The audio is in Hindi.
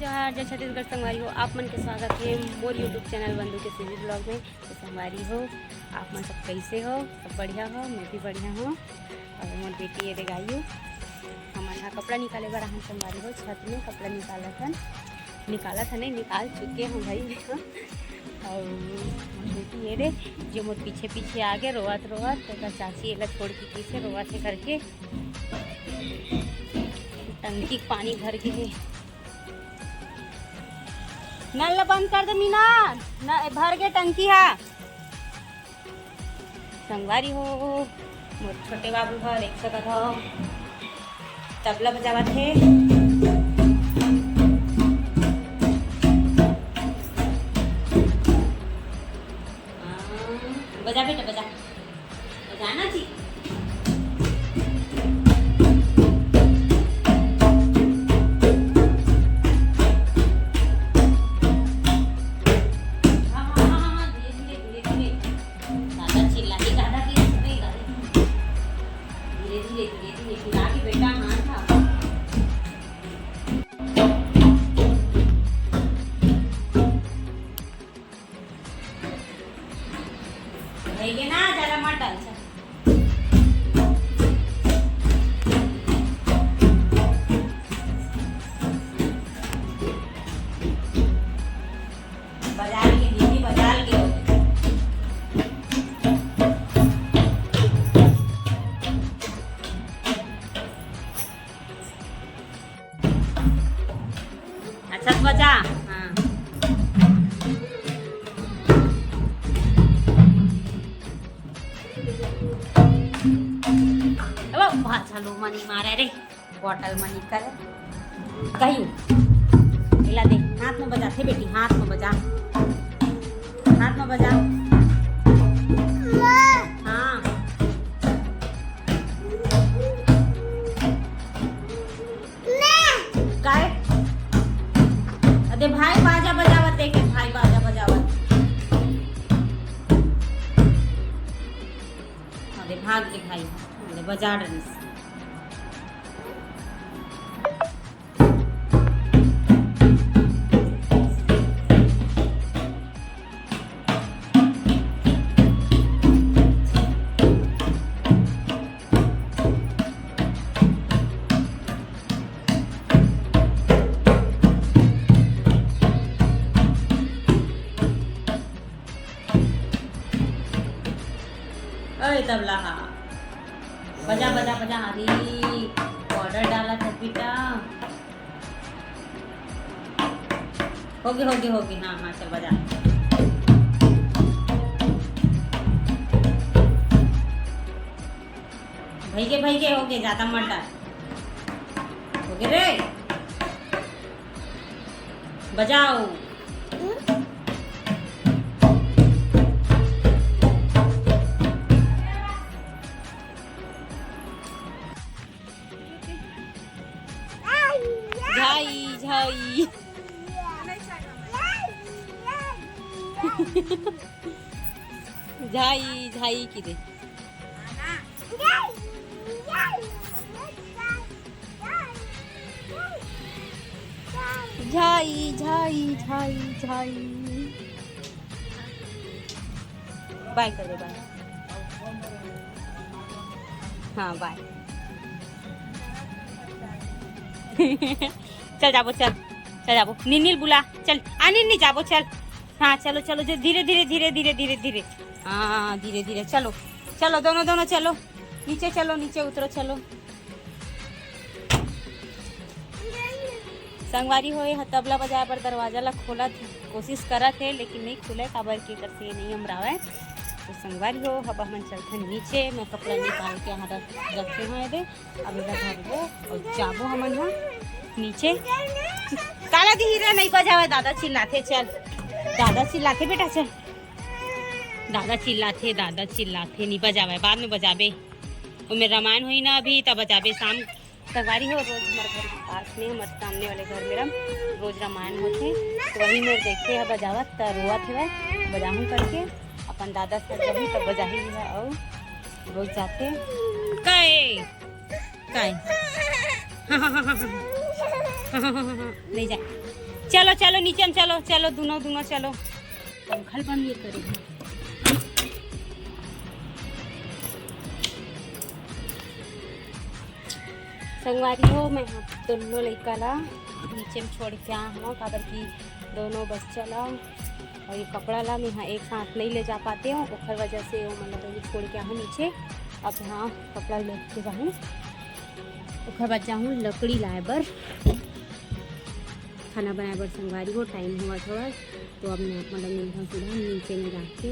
जोहार जय छत्तीसगढ़ संगवारी हो। आप मन के स्वागत है मोर यूट्यूब चैनल बंधु के सीरीज ब्लॉग में। तो संगवारी हो, आप मन सब कैसे हो? सब बढ़िया हो? मैं भी बढ़िया हूँ। और मोर बेटी ये गाई हो, हमारे यहाँ कपड़ा निकाले बार हम संगवारी हो छत में कपड़ा निकाला था नहीं निकाल चुके हैं भाई। और बेटी ये रे जो मोर पीछे पीछे आ गए रोवत तो चाची ये छोड़ के पीछे रोवा से करके टंकी पानी भर के है। नल बंद कर दे मीना, भर के टंकी है। संगवारी हो मोर छोटे बाबू घर एक सकत हो तबला बजावत है। बजा बेटा बजा, बजाना जी। ना ज़्यादा मत डाल बाजार के दीदी बाजार के अच्छा बजा। हाँ चलो मनी मारे रे बॉटल मनी कर कहीं इला दे हाथ में बजा थे बेटी, हाथ में बजा, हाथ में बजा। हाँ काय अरे भाई बाजा बजावत देखे, भाई बाजा बजावत। अरे भाग के भाई अरे बजा रही। अरे तबला हाँ बजा बजा बजा। हरी ऑर्डर डाला था बेटा। हो गए हाँ हाँ चल बजा। भाई के हो गए ज्यादा मत डाल। हो गए रे बजाओ। झाई झाई झाई झाई की दे झाई झाई झाई झाई। बाय कर दे बाय। हाँ बाय। चल जाबो नीनील बुला चल नीनी जाबो चल। हाँ चलो चलो जो धीरे धीरे हाँ धीरे चलो दोनों चलो नीचे उतरो चलो। संगवारी होए तबला बजाए पर दरवाजा ला खोला कोशिश करा थे लेकिन नहीं खुले काबर के करते नहीं हमरावे। तो संगवारी हो अब हम चलते नीचे। मैं कपड़ा निकाल के यहाँ रखे हुए दे अब इधर भरबो और जाबो हमन यहाँ नीचे। काला धीरे नहीं बजावे दादा चिल्लाते। चल दादा चिल्लाते बेटा चल। दादा चिल्लाते नहीं बजावे बाद में बजाबे। और मेरा रामायण हुई ना अभी तब बजाबे शाम। संगवारी हो रोज हमारे घर के पास में हमारे सामने वाले घर मेरा रोज रामायण होते तो वही मेरे देखे है बजावत रोवत है बजाहूँ करके अपन दादा से जभी तब बजा ही है। और रोज जाते काय काय नहीं जा चलो चलो नीचे में चलो चलो दोनों दोनों चलो पंखल बंद ये करेगा। संगवारी हो मैं दोनों लड़का ला नीचे में छोड़ के आ हूँ काबर की दोनों बच्चा ला और ये कपड़ा ला मैं यहाँ एक साथ नहीं ले जा पाते हूँ ओखर वजह से वो मतलब छोड़ के आऊँ नीचे। अब यहाँ कपड़ा लेके जाऊँ ओखर बाद जाऊँ लकड़ी लाए बर खाना बनाए बर संगवारी हो टाइम हुआ थोड़ा तो अब मैं मतलब नीचे में जाके